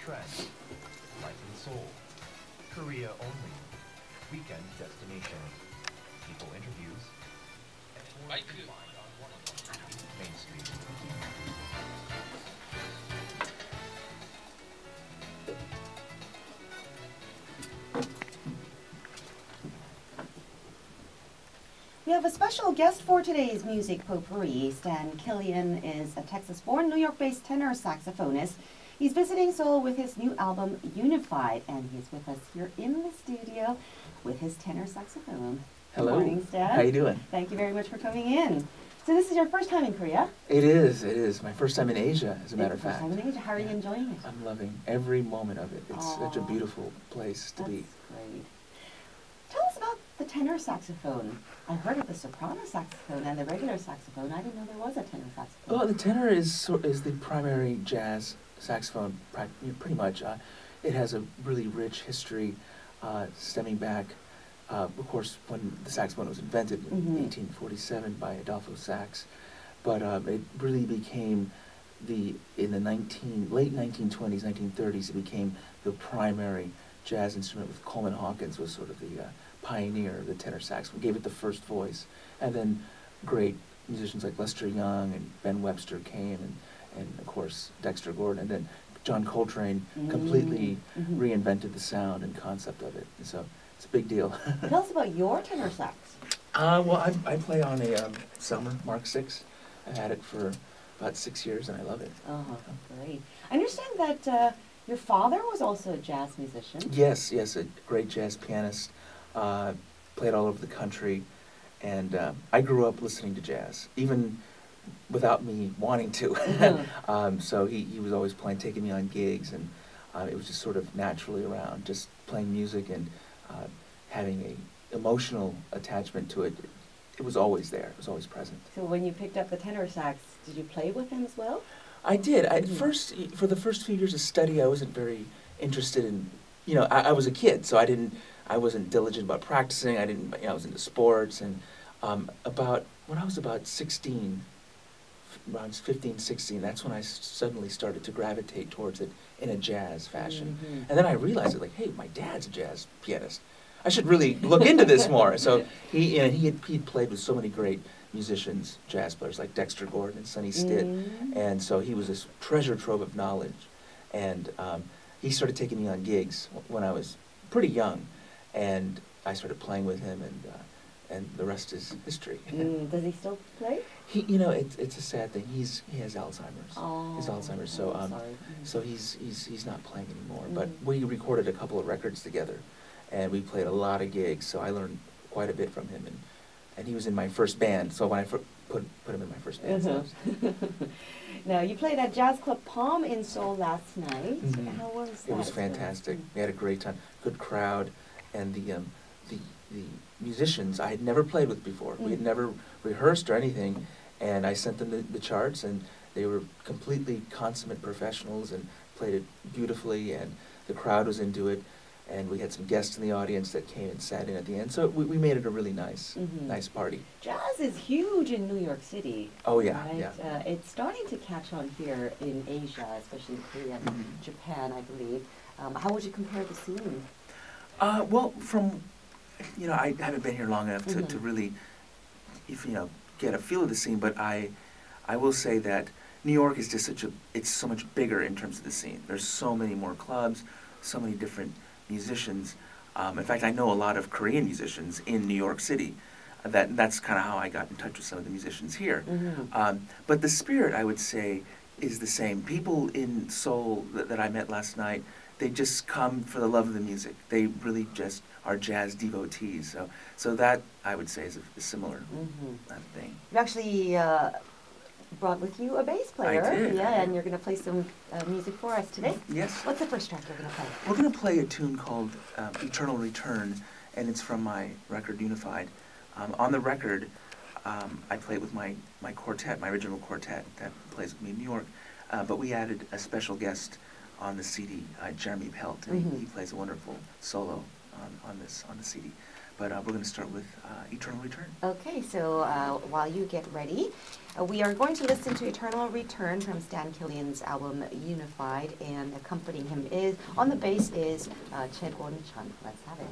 trend. Life in Seoul. Korea only. Weekend destination. People interviews. And more you can find on one of them. Main Street. We have a special guest for today's Music Potpourri. Stan Killian is a Texas-born, New York-based tenor saxophonist. He's visiting Seoul with his new album, Unified, and he's with us here in the studio with his tenor saxophone. Hello. Good morning, Stan. How you doing? Thank you very much for coming in. So this is your first time in Korea? It is my first time in Asia, as a matter of fact. First time in Asia. How are you enjoying it? I'm loving every moment of it. It's such a beautiful place to be. That's great. Tell us about the tenor saxophone. I heard of the soprano saxophone and the regular saxophone. I didn't know there was a tenor saxophone. Well, the tenor is the primary jazz saxophone, pretty much. It has a really rich history stemming back, of course, when the saxophone was invented in 1847 by Adolfo Sax. But it really became in the late 1920s, 1930s, it became the primary jazz instrument, with Coleman Hawkins was sort of the pioneer of the tenor saxophone, gave it the first voice. And then great musicians like Lester Young and Ben Webster came, and of course Dexter Gordon, and then John Coltrane completely reinvented the sound and concept of it. And so it's a big deal. Tell us about your tenor sax. Well, I play on a Selmer Mark VI. I've had it for about 6 years, and I love it. Great. I understand that your father was also a jazz musician. Yes, a great jazz pianist. Played all over the country, and I grew up listening to jazz, even without me wanting to. So he was always playing, taking me on gigs, and it was just sort of naturally around, just playing music and having a emotional attachment to it. It was always there. It was always present. So when you picked up the tenor sax, did you play with him as well? I did. For the first few years of study, I wasn't very interested in, I was a kid, so I wasn't diligent about practicing. I was into sports, and when I was about 16, around 15, 16, that's when I suddenly started to gravitate towards it in a jazz fashion. And then I realized, hey, my dad's a jazz pianist. I should really look into this more. So he'd played with so many great musicians, jazz players like Dexter Gordon and Sonny Stitt, and so he was this treasure trove of knowledge. And he started taking me on gigs when I was pretty young, and I started playing with him, and the rest is history. Does he still play? It's a sad thing. He has Alzheimer's. His Alzheimer's. So sorry. So he's not playing anymore. But we recorded a couple of records together, and we played a lot of gigs. So I learned quite a bit from him, and he was in my first band. So when I put him in my first band. Now, you played at Jazz Club Palm in Seoul last night. How was that? It was fantastic. We had a great time. Good crowd, and the musicians I had never played with before. We had never rehearsed or anything, and I sent them the charts, and they were completely consummate professionals and played it beautifully, and the crowd was into it, and we had some guests in the audience that came and sat in at the end. So we made it a really nice party. Jazz is huge in New York City. Oh yeah, right? yeah. It's starting to catch on here in Asia, especially in Korea and Japan, I believe. How would you compare the scene? Well, I haven't been here long enough to really, get a feel of the scene, but I will say that New York is just it's so much bigger in terms of the scene. There's so many more clubs, so many different musicians. In fact, I know a lot of Korean musicians in New York City. That's kind of how I got in touch with some of the musicians here. But the spirit, I would say, is the same. People in Seoul that I met last night, they just come for the love of the music. They really just are jazz devotees. So that, I would say, is a similar thing. You actually brought with you a bass player. I did. Yeah, and you're going to play some music for us today. Yes. What's the first track you're going to play? We're going to play a tune called Eternal Return, and it's from my record Unified. On the record, I play it with my quartet, my original quartet that plays with me in New York, but we added a special guest on the CD, Jeremy Pelt, and he plays a wonderful solo on the CD. but we're going to start with Eternal Return. Okay, so while you get ready, we are going to listen to Eternal Return from Stan Killian's album Unified, and accompanying him is, on the bass is Choi Kwon-chun. Let's have it.